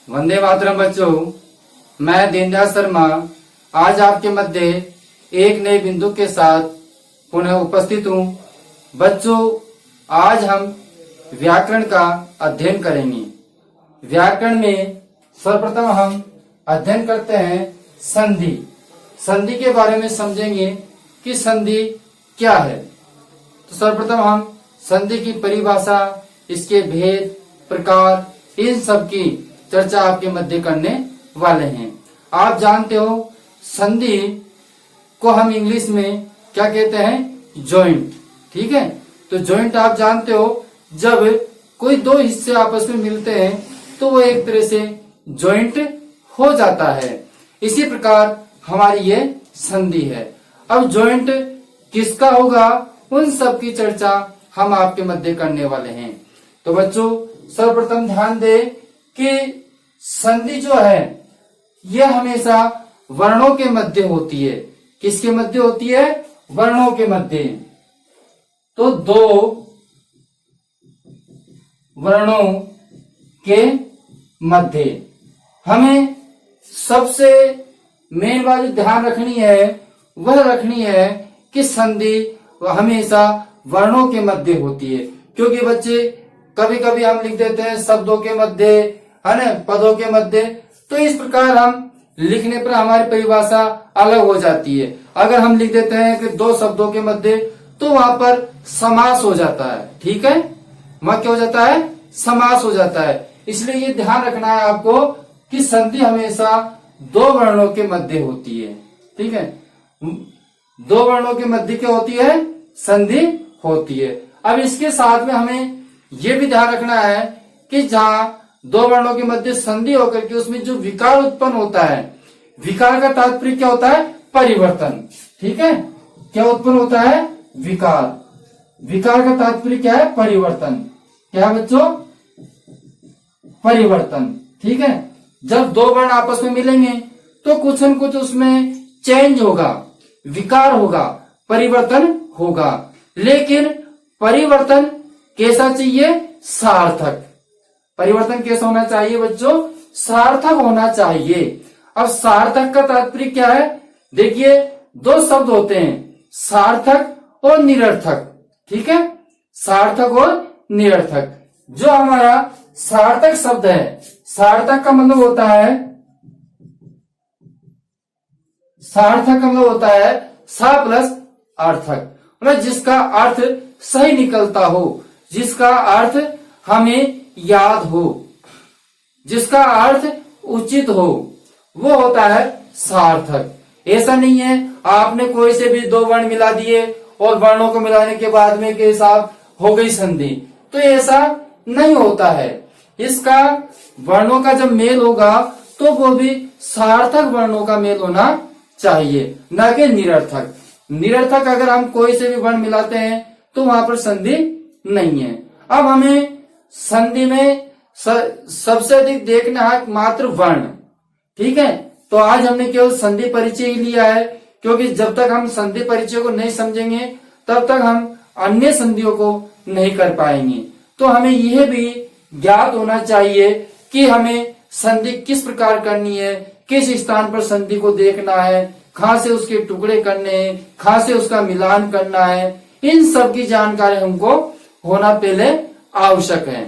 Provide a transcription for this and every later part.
वंदे मातरम बच्चों, मैं दीनदयाल शर्मा आज आपके मध्य एक नए बिंदु के साथ पुनः उपस्थित हूँ। बच्चों, आज हम व्याकरण का अध्ययन करेंगे। व्याकरण में सर्वप्रथम हम अध्ययन करते हैं संधि। संधि के बारे में समझेंगे कि संधि क्या है। तो सर्वप्रथम हम संधि की परिभाषा, इसके भेद, प्रकार, इन सब की चर्चा आपके मध्य करने वाले हैं। आप जानते हो संधि को हम इंग्लिश में क्या कहते हैं? जॉइंट। ठीक है, तो जॉइंट आप जानते हो, जब कोई दो हिस्से आपस में मिलते हैं तो वो एक तरह से जॉइंट हो जाता है। इसी प्रकार हमारी ये संधि है। अब जॉइंट किसका होगा, उन सब की चर्चा हम आपके मध्य करने वाले हैं। तो बच्चों, सर्वप्रथम ध्यान दें कि संधि जो है यह हमेशा वर्णों के मध्य होती है। किसके मध्य होती है? वर्णों के मध्य। तो दो वर्णों के मध्य हमें सबसे मेन बात जो ध्यान रखनी है वह रखनी है कि संधि हमेशा वर्णों के मध्य होती है। क्योंकि बच्चे कभी कभी हम लिख देते हैं शब्दों के मध्य, है ना, पदों के मध्य। तो इस प्रकार हम लिखने पर हमारी परिभाषा अलग हो जाती है। अगर हम लिख देते हैं कि दो शब्दों के मध्य, तो वहां पर समास हो जाता है। ठीक है, वहां क्या हो जाता है? समास हो जाता है। इसलिए ये ध्यान रखना है आपको कि संधि हमेशा दो वर्णों के मध्य होती है। ठीक है, दो वर्णों के मध्य क्या होती है? संधि होती है। अब इसके साथ में हमें ये भी ध्यान रखना है कि जहां दो वर्णों के मध्य संधि होकर के उसमें जो विकार उत्पन्न होता है, विकार का तात्पर्य क्या होता है? परिवर्तन। ठीक है, क्या उत्पन्न होता है? विकार। विकार का तात्पर्य क्या है? परिवर्तन। क्या है बच्चों? परिवर्तन। ठीक है, जब दो वर्ण आपस में मिलेंगे तो कुछ न कुछ उसमें चेंज होगा, विकार होगा, परिवर्तन होगा। लेकिन परिवर्तन कैसा चाहिए? सार्थक। परिवर्तन कैसा होना चाहिए बच्चों? सार्थक होना चाहिए। अब सार्थक का तात्पर्य क्या है? देखिए, दो शब्द होते हैं, सार्थक और निरर्थक। ठीक है, सार्थक और निरर्थक। जो हमारा सार्थक शब्द है, सार्थक का मतलब होता है, सार्थक का मतलब होता है सा प्लस अर्थक, मतलब जिसका अर्थ सही निकलता हो, जिसका अर्थ हमें याद हो, जिसका अर्थ उचित हो, वो होता है सार्थक। ऐसा नहीं है आपने कोई से भी दो वर्ण मिला दिए और वर्णों को मिलाने के बाद में के साथ हो गई संधि, तो ऐसा नहीं होता है। इसका वर्णों का जब मेल होगा तो वो भी सार्थक वर्णों का मेल होना चाहिए, न कि निरर्थक। निरर्थक अगर हम कोई से भी वर्ण मिलाते हैं तो वहां पर संधि नहीं है। अब हमें संधि में सबसे अधिक देखना है मात्र वर्ण। ठीक है, तो आज हमने केवल संधि परिचय ही लिया है, क्योंकि जब तक हम संधि परिचय को नहीं समझेंगे तब तक हम अन्य संधियों को नहीं कर पाएंगे। तो हमें यह भी ज्ञात होना चाहिए कि हमें संधि किस प्रकार करनी है, किस स्थान पर संधि को देखना है, कहां से उसके टुकड़े करने हैं, कहां से उसका मिलान करना है। इन सब की जानकारी हमको होना पहले आवश्यक है।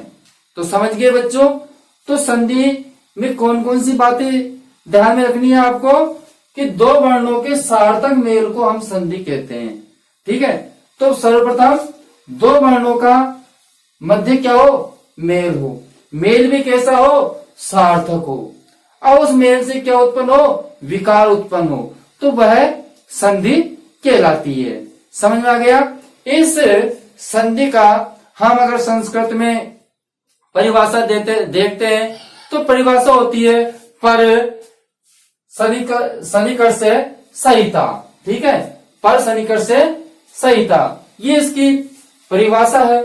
तो समझ गए बच्चों? तो संधि में कौन कौन सी बातें ध्यान में रखनी है आपको कि दो वर्णों के सार्थक मेल को हम संधि कहते हैं। ठीक है, तो सर्वप्रथम दो वर्णों का मध्य क्या हो? मेल हो। मेल भी कैसा हो? सार्थक हो। और उस मेल से क्या उत्पन्न हो? विकार उत्पन्न हो, तो वह संधि कहलाती है। समझ में आ गया? इस संधि का हम अगर संस्कृत में परिभाषा देखते हैं तो परिभाषा होती है पर सन्निकर्ष से सहिता। ठीक है, पर सन्निकर्ष से सहिता, ये इसकी परिभाषा है।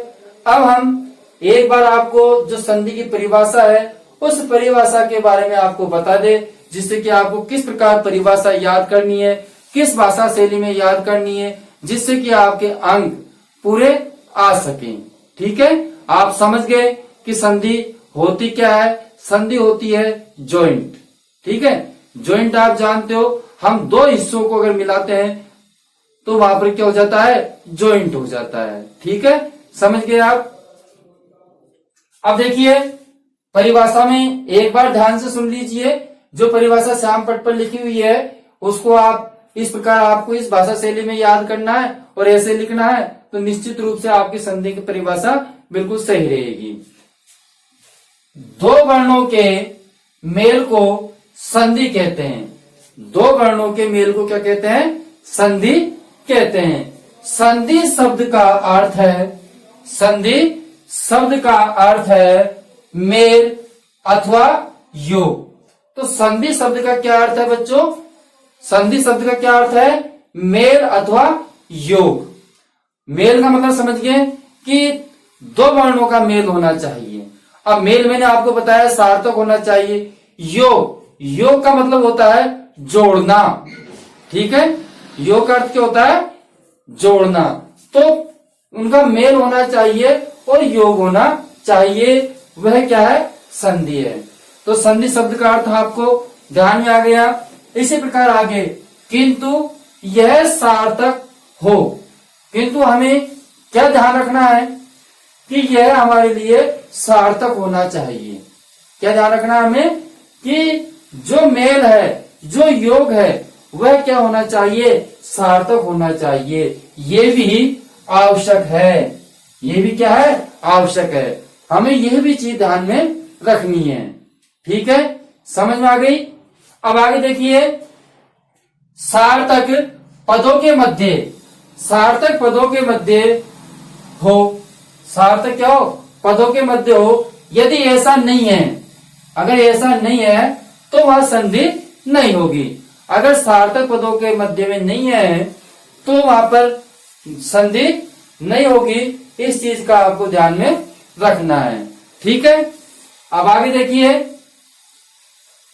अब हम एक बार आपको जो संधि की परिभाषा है उस परिभाषा के बारे में आपको बता दे, जिससे कि आपको किस प्रकार परिभाषा याद करनी है, किस भाषा शैली में याद करनी है, जिससे कि आपके अंक पूरे आ सकें। ठीक है, आप समझ गए कि संधि होती क्या है, संधि होती है जॉइंट। ठीक है, जॉइंट आप जानते हो, हम दो हिस्सों को अगर मिलाते हैं तो वहां पर क्या हो जाता है, जॉइंट हो जाता है। ठीक है, समझ गए आप। अब देखिए परिभाषा में एक बार ध्यान से सुन लीजिए, जो परिभाषा श्याम पट पर लिखी हुई है उसको आप इस प्रकार आपको इस भाषा शैली में याद करना है और ऐसे लिखना है, तो निश्चित रूप से आपकी संधि की परिभाषा बिल्कुल सही रहेगी। दो वर्णों के मेल को संधि कहते हैं। दो वर्णों के मेल को क्या कहते हैं, संधि कहते हैं। संधि शब्द का अर्थ है, संधि शब्द का अर्थ है मेल अथवा योग। तो संधि शब्द का क्या अर्थ है बच्चों, संधि शब्द का क्या अर्थ है, मेल अथवा योग। मेल का मतलब समझ गए कि दो वर्णों का मेल होना चाहिए। अब मेल मैंने आपको बताया सार्थक होना चाहिए। योग, योग का मतलब होता है जोड़ना। ठीक है, योग का अर्थ क्या होता है, जोड़ना। तो उनका मेल होना चाहिए और योग होना चाहिए, वह क्या है, संधि है। तो संधि शब्द का अर्थ आपको ध्यान में आ गया। इसी प्रकार आगे, किंतु यह सार्थक हो। किंतु हमें क्या ध्यान रखना है कि यह हमारे लिए सार्थक होना चाहिए। क्या ध्यान रखना है हमें कि जो मेल है, जो योग है, वह क्या होना चाहिए, सार्थक होना चाहिए। ये भी आवश्यक है, ये भी क्या है, आवश्यक है। हमें यह भी चीज ध्यान में रखनी है। ठीक है, समझ में आ गई। अब आगे देखिए, सार्थक पदों के मध्य, सार्थक पदों के मध्य हो, सार्थक क्या हो, पदों के मध्य हो। यदि ऐसा नहीं है, अगर ऐसा नहीं है तो वह संधि नहीं होगी। अगर सार्थक पदों के मध्य में नहीं है तो वहां पर संधि नहीं होगी। इस चीज का आपको ध्यान में रखना है। ठीक है, अब आगे देखिए,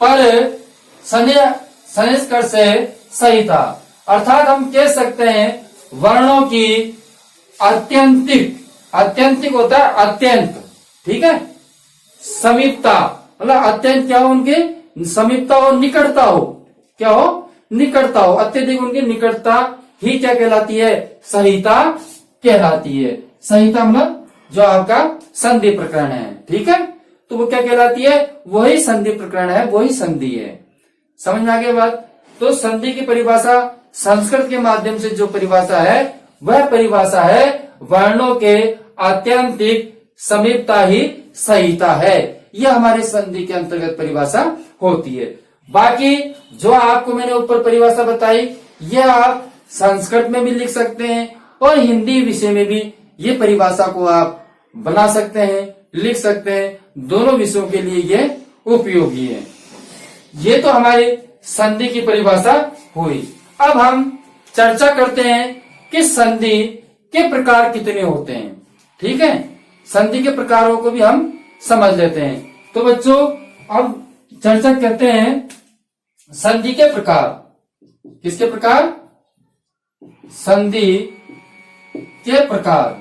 पर सनिष्कर्ष से संहिता, अर्थात हम कह सकते हैं वर्णों की अत्यंतिक, अत्यंतिक होता है अत्यंत, ठीक है, समीपता, मतलब अत्यंत क्या हो, उनकी समीपता हो, निकटता हो, क्या हो, निकटता हो, अत्यधिक उनकी निकटता ही क्या कहलाती है, संहिता कहलाती है। संहिता मतलब जो आपका संधि प्रकरण है। ठीक है, तो वो क्या कहलाती है, वही संधि प्रकरण है, वही संधि है। समझ में आ गया बात। तो संधि की परिभाषा संस्कृत के माध्यम से जो परिभाषा है वह परिभाषा है वर्णों के आत्यंतिक समीपता ही संहिता है। यह हमारे संधि के अंतर्गत परिभाषा होती है। बाकी जो आपको मैंने ऊपर परिभाषा बताई, यह आप संस्कृत में भी लिख सकते हैं और हिंदी विषय में भी ये परिभाषा को आप बना सकते हैं, लिख सकते हैं। दोनों विषयों के लिए ये उपयोगी है। ये तो हमारी संधि की परिभाषा हुई। अब हम चर्चा करते हैं कि संधि के प्रकार कितने होते हैं। ठीक है, संधि के प्रकारों को भी हम समझ लेते हैं। तो बच्चों अब चर्चा करते हैं संधि के प्रकार। किसके प्रकार, संधि के प्रकार।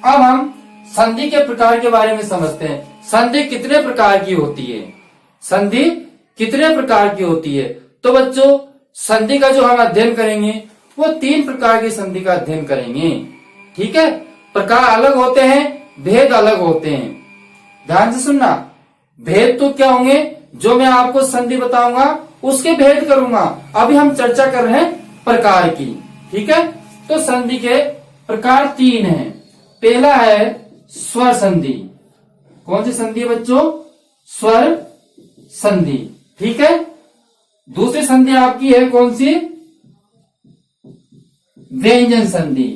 अब हम संधि के प्रकार के बारे में समझते हैं। संधि कितने प्रकार की होती है, संधि कितने प्रकार की होती है। तो बच्चों संधि का जो हम अध्ययन करेंगे वो 3 प्रकार की संधि का अध्ययन करेंगे। ठीक है, प्रकार अलग होते हैं, भेद अलग होते हैं। ध्यान से सुनना, भेद तो क्या होंगे, जो मैं आपको संधि बताऊंगा उसके भेद करूंगा। अभी हम चर्चा कर रहे हैं प्रकार की। ठीक है, तो संधि के प्रकार 3 हैं। पहला है स्वर संधि। कौन सी संधि है बच्चों, स्वर संधि। ठीक है, दूसरी संधि आपकी है कौन सी, व्यंजन संधि।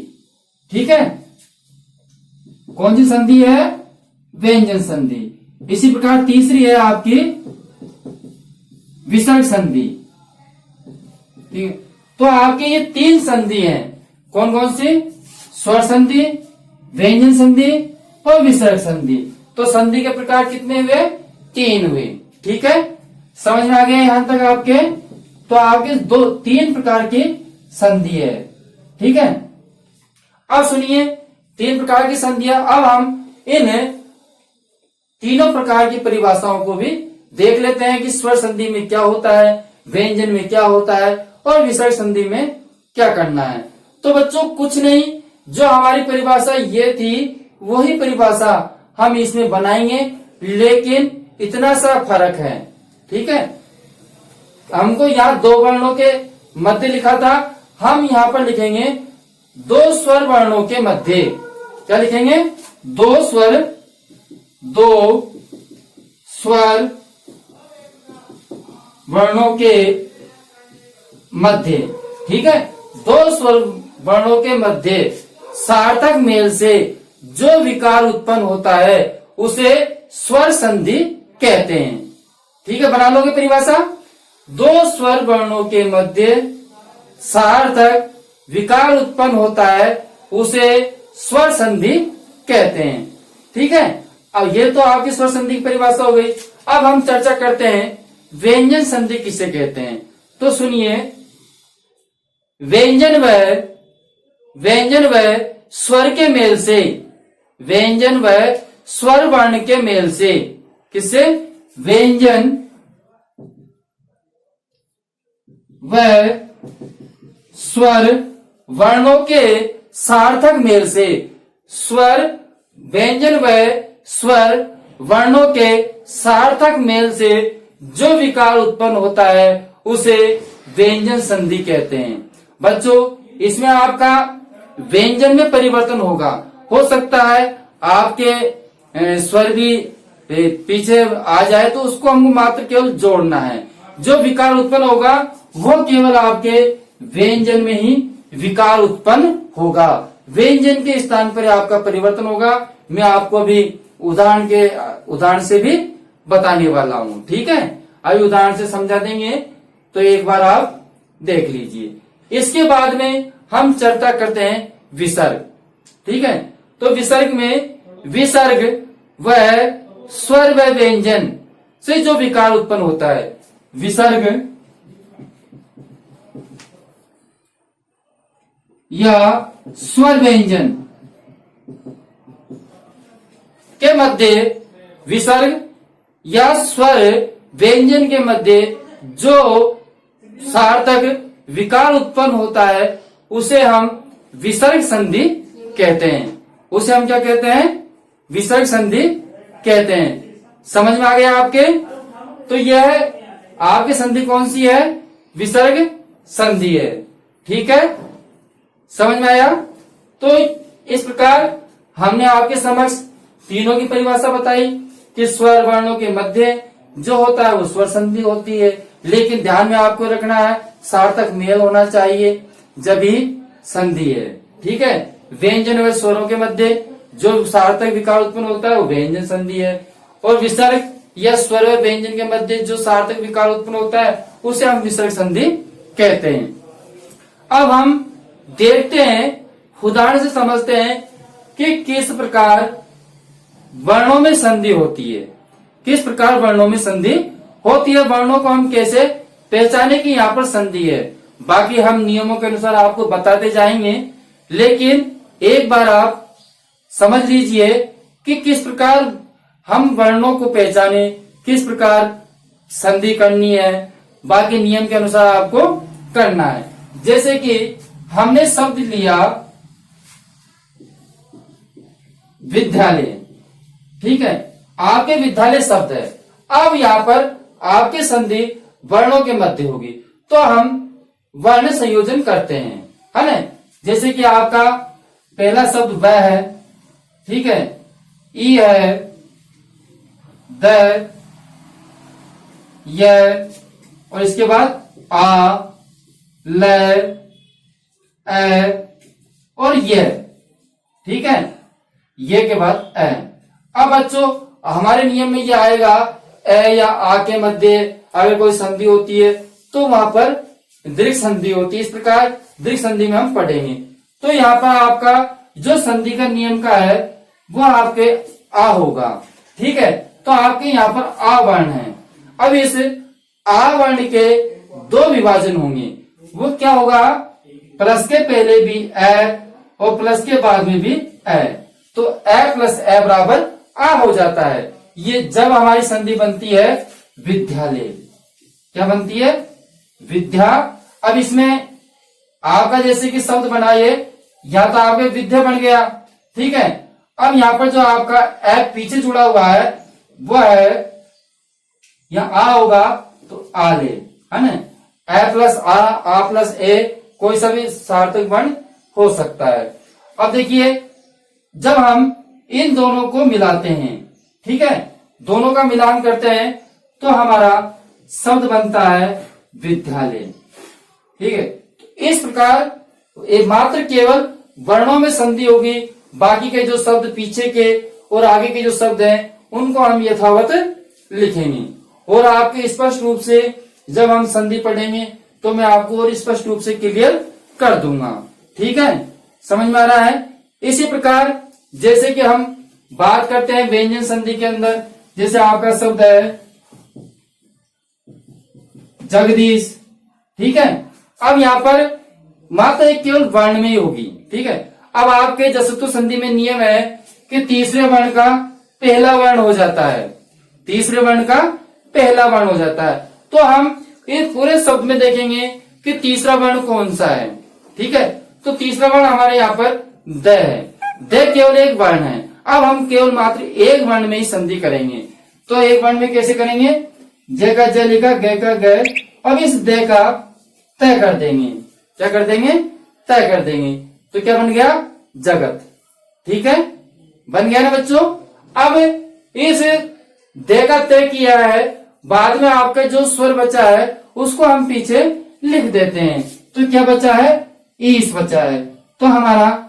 ठीक है, कौन सी संधि है, व्यंजन संधि। इसी प्रकार तीसरी है आपकी विसर्ग संधि। ठीक है, तो आपके ये 3 संधि हैं। कौन कौन सी, स्वर संधि, व्यंजन संधि और विसर्ग संधि। तो संधि के प्रकार कितने हुए, 3 हुए। ठीक है, समझ में आ गया यहां तक आपके। तो आपके 3 प्रकार की संधि है। ठीक है, अब सुनिए 3 प्रकार की संधियां। अब हम इन तीनों प्रकार की परिभाषाओं को भी देख लेते हैं कि स्वर संधि में क्या होता है, व्यंजन में क्या होता है और विसर्ग संधि में क्या करना है। तो बच्चों कुछ नहीं, जो हमारी परिभाषा ये थी वही परिभाषा हम इसमें बनाएंगे, लेकिन इतना सा फर्क है। ठीक है, हमको यहाँ दो वर्णों के मध्य लिखा था, हम यहाँ पर लिखेंगे दो स्वर वर्णों के मध्य। क्या लिखेंगे? दो स्वर वर्णों के मध्य। ठीक है, दो स्वर वर्णों के मध्य सार्थक मेल से जो विकार उत्पन्न होता है उसे स्वर संधि कहते हैं। ठीक है, बना लोगे परिभाषा। दो स्वर वर्णों के मध्य सार्थक विकार उत्पन्न होता है उसे स्वर संधि कहते हैं। ठीक है, अब ये तो आपकी स्वर संधि की परिभाषा हो गई। अब हम चर्चा करते हैं व्यंजन संधि किसे कहते हैं। तो सुनिए, व्यंजन व स्वर के मेल से, व्यंजन व स्वर वर्ण के मेल से, किससे? व्यंजन व स्वर वर्णों के सार्थक मेल से, व्यंजन व स्वर वर्णों के सार्थक मेल से जो विकार उत्पन्न होता है उसे व्यंजन संधि कहते हैं। बच्चों, इसमें आपका व्यंजन में परिवर्तन होगा। हो सकता है आपके स्वर भी पीछे आ जाए तो उसको हमको मात्र केवल जोड़ना है। जो विकार उत्पन्न होगा वो केवल आपके व्यंजन में ही विकार उत्पन्न होगा। व्यंजन के स्थान पर आपका परिवर्तन होगा। मैं आपको अभी उदाहरण से भी बताने वाला हूं। ठीक है, अभी उदाहरण से समझा देंगे, तो एक बार आप देख लीजिए। इसके बाद में हम चर्चा करते हैं विसर्ग। ठीक है, तो विसर्ग में विसर्ग व स्वर व व्यंजन से जो विकार उत्पन्न होता है, विसर्ग या स्वर व्यंजन के मध्य, विसर्ग या स्वर व्यंजन के मध्य जो सार्थक विकार उत्पन्न होता है उसे हम विसर्ग संधि कहते हैं। उसे हम क्या कहते हैं? विसर्ग संधि कहते हैं। समझ में आ गया आपके? तो यह आपकी संधि कौन सी है? विसर्ग संधि है। ठीक है, समझ में आया? तो इस प्रकार हमने आपके समक्ष तीनों की परिभाषा बताई कि स्वर वर्णों के मध्य जो होता है वो स्वर संधि होती है, लेकिन ध्यान में आपको रखना है सार्थक मेल होना चाहिए जब ही संधि है। ठीक है, व्यंजन व स्वरों के मध्य जो सार्थक विकार उत्पन्न होता है वो व्यंजन संधि है, और विसर्ग या स्वर व व्यंजन के मध्य जो सार्थक विकार उत्पन्न होता है उसे हम विसर्ग संधि कहते हैं। अब हम देखते हैं, उदाहरण से समझते हैं कि किस प्रकार वर्णों में संधि होती है। किस प्रकार वर्णों में संधि होती है, वर्णों को हम कैसे पहचाने कि यहाँ पर संधि है। बाकी हम नियमों के अनुसार आपको बताते जाएंगे, लेकिन एक बार आप समझ लीजिए कि किस प्रकार हम वर्णों को पहचाने, किस प्रकार संधि करनी है, बाकी नियम के अनुसार आपको करना है। जैसे कि हमने शब्द लिया विद्यालय। ठीक है, आपके विद्यालय शब्द है। अब यहाँ पर आपके संधि वर्णों के मध्य होगी, तो हम वर्ण संयोजन करते हैं, है ना। जैसे कि आपका पहला शब्द व है, ठीक है, ई है, द, य, और इसके बाद आ, ल, ए और ये। ठीक है, ये के बाद ए। अब बच्चों हमारे नियम में ये आएगा, ए या आ के मध्य अगर कोई संधि होती है तो वहां पर दीर्घ संधि होती है। इस प्रकार दीर्घ संधि में हम पढ़ेंगे। तो यहाँ पर आपका जो संधि का नियम का है वो आपके आ होगा। ठीक है, तो आपके यहाँ पर आ वर्ण है। अब इस आ वर्ण के दो विभाजन होंगे। वो क्या होगा? प्लस के पहले भी ए और प्लस के बाद में भी ए, तो ए प्लस ए बराबर आ हो जाता है। ये जब हमारी संधि बनती है विद्यालय, क्या बनती है? विद्या। अब इसमें आपका जैसे कि शब्द बनाइए, या तो आपका विद्या बन गया, ठीक है। अब यहाँ पर जो आपका ए पीछे जुड़ा हुआ है वो है, या आ होगा तो आले, है ना। ए प्लस आ प्लस ए, कोई सा भी सार्थक वर्ण हो सकता है। अब देखिए जब हम इन दोनों को मिलाते हैं, ठीक है, दोनों का मिलान करते हैं तो हमारा शब्द बनता है विद्यालय, ठीक है। इस प्रकार मात्र केवल वर्णों में संधि होगी, बाकी के जो शब्द पीछे के और आगे के जो शब्द हैं उनको हम यथावत लिखेंगे। और आपके स्पष्ट रूप से जब हम संधि पढ़ेंगे तो मैं आपको और स्पष्ट रूप से क्लियर कर दूंगा, ठीक है। समझ में आ रहा है? इसी प्रकार जैसे कि हम बात करते हैं व्यंजन संधि के अंदर, जैसे आपका शब्द है जगदीश, ठीक है। अब यहाँ पर मात्र एक केवल वर्ण में ही होगी, ठीक है। अब आपके जसत्व संधि में नियम है कि तीसरे वर्ण का पहला वर्ण हो जाता है, तीसरे वर्ण का पहला वर्ण हो जाता है। तो हम इस पूरे शब्द में देखेंगे कि तीसरा वर्ण कौन सा है, ठीक है। तो तीसरा वर्ण हमारे यहाँ पर द है, द केवल एक वर्ण है। अब हम केवल मात्र एक वर्ण में ही संधि करेंगे, तो एक वर्ण में कैसे करेंगे? ज का ज लिखा, ग का ग, अब इस द का तय कर देंगे, क्या कर देंगे? तय कर देंगे। तो क्या बन गया? जगत, ठीक है, बन गया ना बच्चों। अब इस दे का तय किया है, बाद में आपका जो स्वर बचा है उसको हम पीछे लिख देते हैं, तो क्या बचा है? ईस बचा है। तो हमारा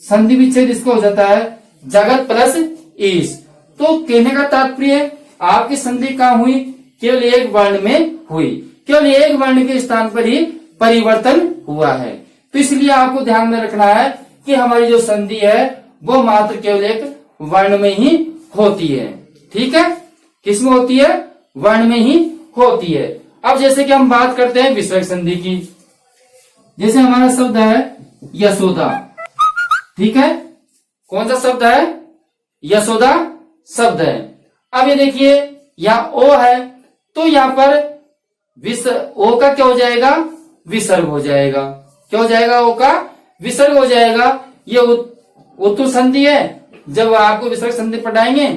संधि विच्छेद इसको हो जाता है जगत प्लस ईस। तो कहने का तात्पर्य आपकी संधि कहाँ हुई? केवल एक वर्ण में हुई, केवल एक वर्ण के स्थान पर ही परिवर्तन हुआ है। तो इसलिए आपको ध्यान में रखना है कि हमारी जो संधि है वो मात्र केवल एक वर्ण में ही होती है, ठीक है। किसमें होती है? वर्ण में ही होती है। अब जैसे कि हम बात करते हैं विसर्ग संधि की, जैसे हमारा शब्द है यशोदा, ठीक है। कौन सा शब्द है? यशोदा शब्द है। अब ये देखिए यहाँ ओ है, तो यहाँ पर ओ का क्या हो जाएगा? विसर्ग हो जाएगा। क्या हो जाएगा? ओ का विसर्ग हो जाएगा। ये उत्तु संधि है, जब आपको विसर्ग संधि पढ़ाएंगे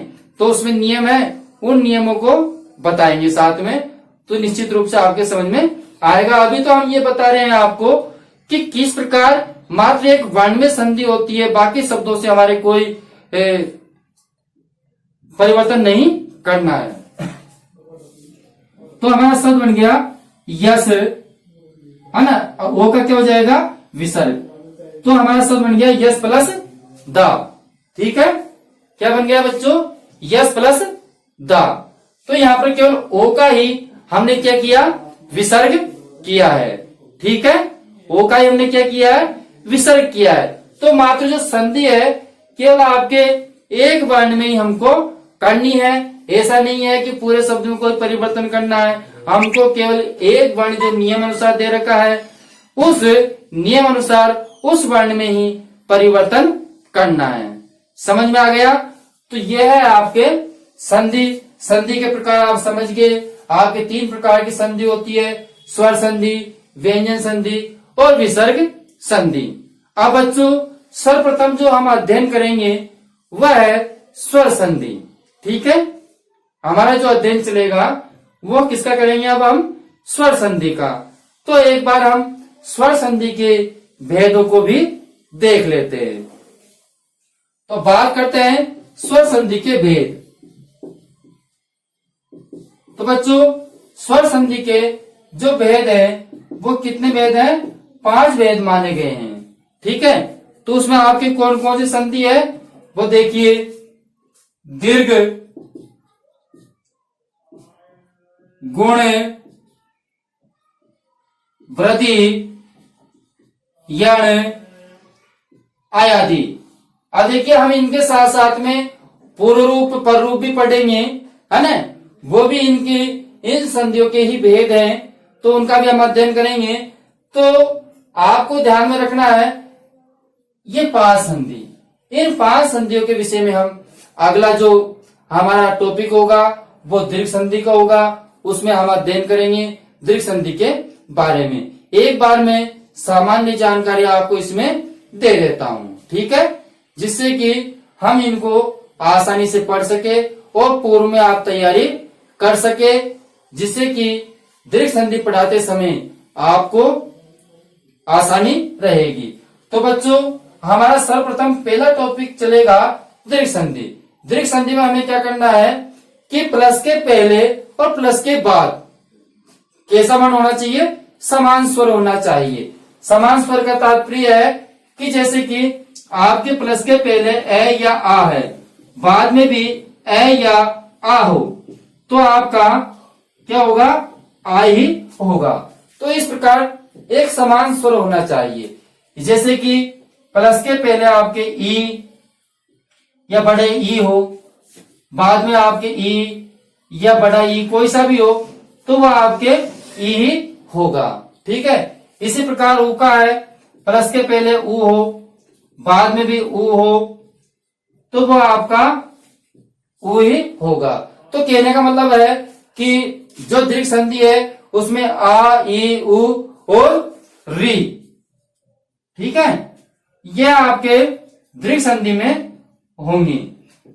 तो उसमें नियम है, उन नियमों को बताएंगे साथ में, तो निश्चित रूप से आपके समझ में आएगा। अभी तो हम ये बता रहे हैं आपको कि किस प्रकार मात्र एक वर्ण में संधि होती है, बाकी शब्दों से हमारे कोई परिवर्तन नहीं करना है। तो हमारा शब्द बन गया यश, है ना। ओ का क्या हो जाएगा? विसर्ग। तो हमारा शब्द बन गया यश प्लस द, ठीक है। क्या बन गया बच्चों? यश प्लस द। तो यहाँ पर केवल ओ का ही हमने क्या किया? विसर्ग किया है, ठीक है। ओ का ही हमने क्या किया है? विसर्ग किया है। तो मात्र जो संधि है केवल आपके एक वर्ण में ही हमको करनी है, ऐसा नहीं है कि पूरे शब्द में कोई परिवर्तन करना है। हमको केवल एक वर्ण जो नियम अनुसार दे रखा है उस नियम अनुसार उस वर्ण में ही परिवर्तन करना है। समझ में आ गया? तो यह है आपके संधि। संधि के प्रकार आप समझ गए। आपके 3 प्रकार की संधि होती है, स्वर संधि, व्यंजन संधि और विसर्ग संधि। अब बच्चों सर्वप्रथम जो हम अध्ययन करेंगे वह है स्वर संधि, ठीक है। हमारा जो अध्ययन चलेगा वो किसका करेंगे? अब हम स्वर संधि का। तो एक बार हम स्वर संधि के भेदों को भी देख लेते हैं। तो बात करते हैं स्वर संधि के भेद। तो बच्चों स्वर संधि के जो भेद है वो कितने भेद हैं? 5 भेद माने गए हैं, ठीक है। तो उसमें आपके कौन कौन सी संधि है वो देखिए। दीर्घ, गुण, वृद्धि, यण, आयादि। अब देखिए हम इनके साथ साथ में पूर्व रूप, पर रूप भी पढ़ेंगे, है ना। वो भी इनके इन संधियों के ही भेद हैं, तो उनका भी हम अध्ययन करेंगे। तो आपको ध्यान में रखना है ये 5 संधि, इन 5 संधियों के विषय में हम अगला जो हमारा टॉपिक होगा वो दीर्घ संधि का होगा। उसमें हम अध्ययन करेंगे दीर्घ संधि के बारे में। एक बार मैं सामान्य जानकारी आपको इसमें दे देता हूं, ठीक है, जिससे कि हम इनको आसानी से पढ़ सके और पूर्व में आप तैयारी कर सके, जिससे कि दीर्घ संधि पढ़ाते समय आपको आसानी रहेगी। तो बच्चों, हमारा सर्वप्रथम पहला टॉपिक चलेगा दीर्घ संधि। दीर्घ संधि में हमें क्या करना है कि प्लस के पहले और प्लस के बाद कैसा मान होना चाहिए, समान स्वर होना चाहिए। समान स्वर का तात्पर्य है कि जैसे कि आपके प्लस के पहले ए या आ है, बाद में भी ए या आ हो, तो आपका क्या होगा, आ ही होगा। तो इस प्रकार एक समान स्वर होना चाहिए। जैसे कि प्लस के पहले आपके ई या बड़े ई हो, बाद में आपके ई या बड़ा ई कोई सा भी हो, तो वह आपके ई ही होगा, ठीक है। इसी प्रकार ऊ का है, प्लस के पहले ऊ हो, बाद में भी ऊ हो, तो वह आपका ऊ ही होगा। तो कहने का मतलब है कि जो दीर्घ संधि है उसमें आ, ई, उ और री, ठीक है, यह आपके दीर्घ संधि में होंगी।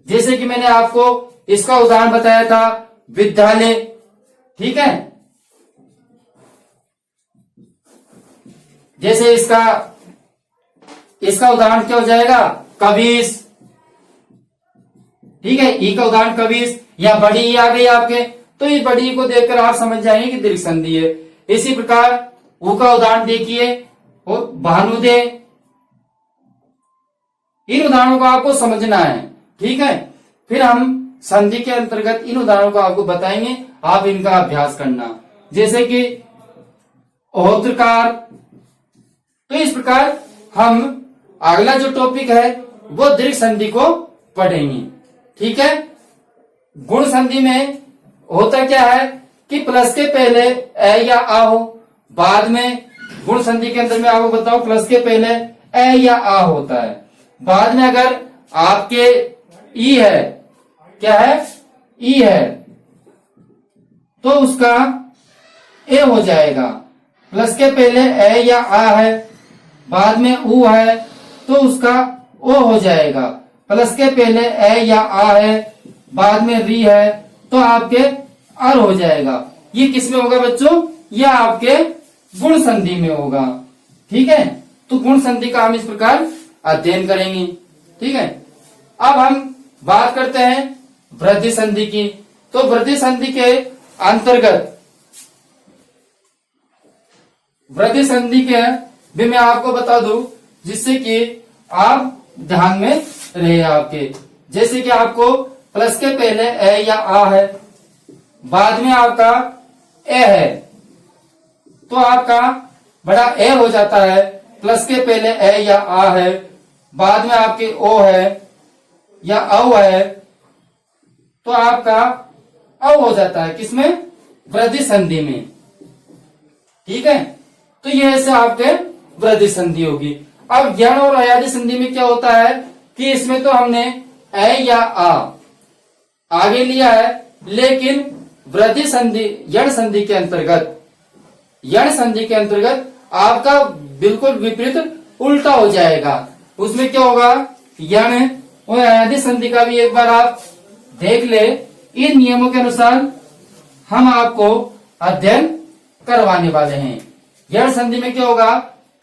जैसे कि मैंने आपको इसका उदाहरण बताया था, विद्यालय, ठीक है। जैसे इसका उदाहरण क्या हो जाएगा, कबीस, ठीक है। ई का उदाहरण कबीस, या बड़ी ई आ गई आपके, तो ये बड़ी ई को देखकर आप समझ जाएंगे कि दीर्घ संधि है। इसी प्रकार ऊ का उदाहरण देखिए, और भानुदे। इन उदाहरणों को आपको समझना है, ठीक है। फिर हम संधि के अंतर्गत इन उदाहरणों को आपको बताएंगे, आप इनका अभ्यास करना। जैसे कि ओत्रकार। तो इस प्रकार हम अगला जो टॉपिक है वो दीर्घ संधि को पढ़ेंगे, ठीक है। गुण संधि में होता क्या है कि प्लस के पहले ए या आ हो, बाद में गुण संधि के अंदर में आपको बताओ प्लस के पहले ए या आ होता है, बाद में अगर आपके ई है, क्या है, ई है, तो उसका ए हो जाएगा। प्लस के पहले ए या आ है, बाद में ऊ है, तो उसका ओ हो जाएगा। प्लस के पहले ए या आ है, बाद में री है, तो आपके अर हो जाएगा। ये किस में होगा बच्चों, यह आपके गुण संधि में होगा, ठीक है। तो गुण संधि का हम इस प्रकार अध्ययन करेंगे, ठीक है। अब हम बात करते हैं वृद्धि संधि की। तो वृद्धि संधि के अंतर्गत, वृद्धि संधि के भी मैं आपको बता दूं, जिससे कि आप ध्यान में रहे आपके। जैसे कि आपको प्लस के पहले ए या आ है, बाद में आपका ए है, तो आपका बड़ा ए हो जाता है। प्लस के पहले ए या आ है, बाद में आपके ओ है या औ है, तो आपका औ हो जाता है किसमें, वृद्धि संधि में, ठीक है। तो ये ऐसे आपके वृद्धि संधि होगी। अब यण और अयादि संधि में क्या होता है कि इसमें तो हमने ए या आ आगे लिया है, लेकिन वृद्धि संधि, यण संधि के अंतर्गत, यण संधि के अंतर्गत आपका बिल्कुल विपरीत उल्टा हो जाएगा। उसमें क्या होगा, यण और अयादि संधि का भी एक बार आप देख ले। इन नियमों के अनुसार हम आपको अध्ययन करवाने वाले हैं। यण संधि में क्या होगा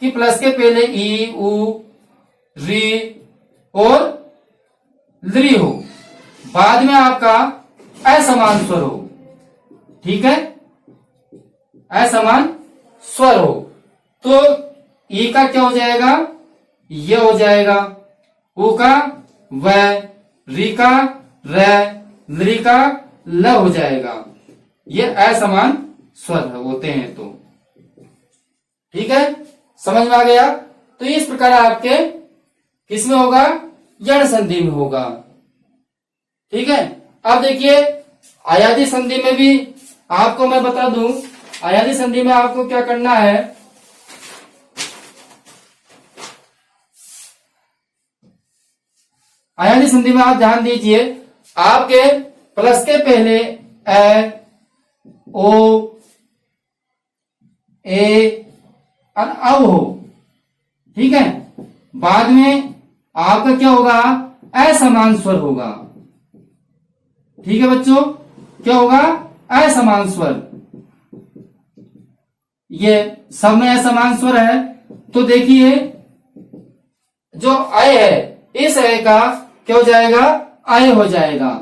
कि प्लस के पहले ई, उ, री और लृ हो, बाद में आपका असमान स्वर हो, ठीक है, असमान स्वर हो, तो ई का क्या हो जाएगा, ये हो जाएगा, उ का व, री का र, लृ का ल हो जाएगा। ये असमान स्वर होते हैं, तो ठीक है, समझ में आ गया। तो इस प्रकार आपके किसमें होगा, यण संधि में होगा, ठीक है। अब देखिए अयादि संधि में भी आपको मैं बता दूं, अयादि संधि में आपको क्या करना है, अयादि संधि में आप ध्यान दीजिए, आपके प्लस के पहले ए, ओ, ए और औ हो, ठीक है। बाद में आपका क्या होगा, असमान स्वर होगा, ठीक है बच्चों, क्या होगा, असमान स्वर। ये सब में असमान स्वर है, तो देखिए जो अय है, इस अय का क्या हो जाएगा, अय हो जाएगा।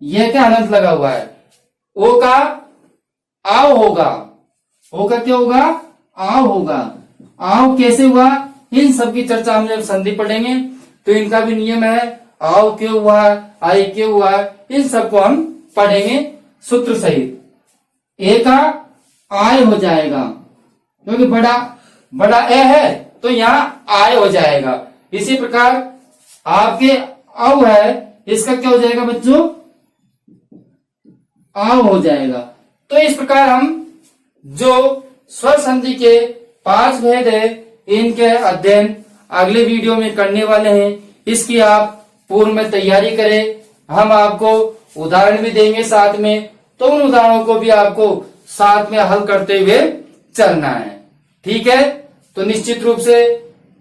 यह क्या हलंत लगा हुआ है, ओ का आओ होगा, ओ का क्या होगा, आओ होगा। आओ कैसे हुआ, इन सब की चर्चा हम जब संधि पढ़ेंगे तो इनका भी नियम है, आओ क्यों हुआ, आई क्यों हुआ, इन सबको हम पढ़ेंगे सूत्र सहित। ए का आय हो जाएगा, क्योंकि बड़ा ए है तो यहाँ आय हो जाएगा। इसी प्रकार आपके औ है, इसका क्या हो जाएगा बच्चों, आव हो जाएगा। तो इस प्रकार हम जो स्वर संधि के 5 भेद है, इनके अध्ययन अगले वीडियो में करने वाले हैं। इसकी आप पूर्व में तैयारी करें। हम आपको उदाहरण भी देंगे साथ में, तो उन उदाहरणों को भी आपको साथ में हल करते हुए चलना है, ठीक है। तो निश्चित रूप से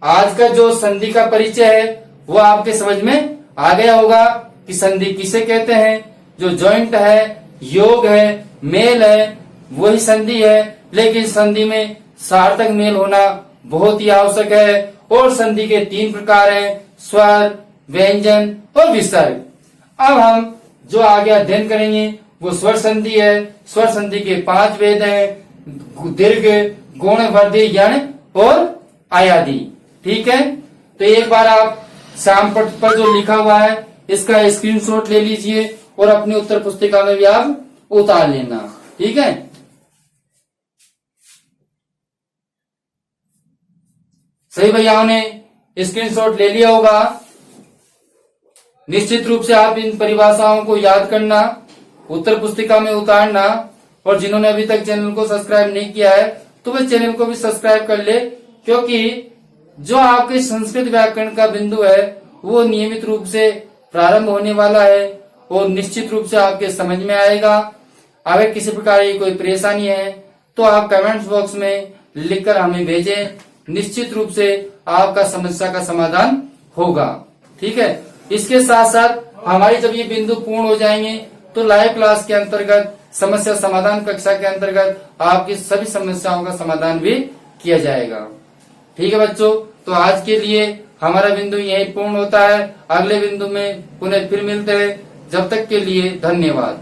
आज का जो संधि का परिचय है वो आपके समझ में आ गया होगा कि संधि किसे कहते हैं। जो जॉइंट है, योग है, मेल है, वही संधि है। लेकिन संधि में सार्थक मेल होना बहुत ही आवश्यक है। और संधि के 3 प्रकार हैं, स्वर, व्यंजन और विसर्ग। अब हम जो आगे अध्ययन करेंगे वो स्वर संधि है। स्वर संधि के 5 भेद हैं, दीर्घ, गुण, वृद्धि, यण और आयादी, ठीक है। तो एक बार आप श्याम पट पर जो लिखा हुआ है इसका स्क्रीनशॉट ले लीजिए और अपनी उत्तर पुस्तिका में भी आप उतार लेना, ठीक है। सही भैयाओं ने स्क्रीनशॉट ले लिया होगा। निश्चित रूप से आप इन परिभाषाओं को याद करना, उत्तर पुस्तिका में उतारना। और जिन्होंने अभी तक चैनल को सब्सक्राइब नहीं किया है तो वे चैनल को भी सब्सक्राइब कर ले, क्योंकि जो आपके संस्कृत व्याकरण का बिंदु है वो नियमित रूप से प्रारंभ होने वाला है और निश्चित रूप से आपके समझ में आएगा। अगर किसी प्रकार की कोई परेशानी है तो आप कमेंट्स बॉक्स में लिखकर हमें भेजें। निश्चित रूप से आपका समस्या का समाधान होगा, ठीक है। इसके साथ साथ हमारी जब ये बिंदु पूर्ण हो जाएंगे तो लाइव क्लास के अंतर्गत, समस्या समाधान कक्षा के अंतर्गत आपकी सभी समस्याओं का समाधान भी किया जाएगा, ठीक है बच्चों। तो आज के लिए हमारा बिंदु यहीं पूर्ण होता है। अगले बिंदु में पुनः फिर मिलते हैं। जब तक के लिए धन्यवाद।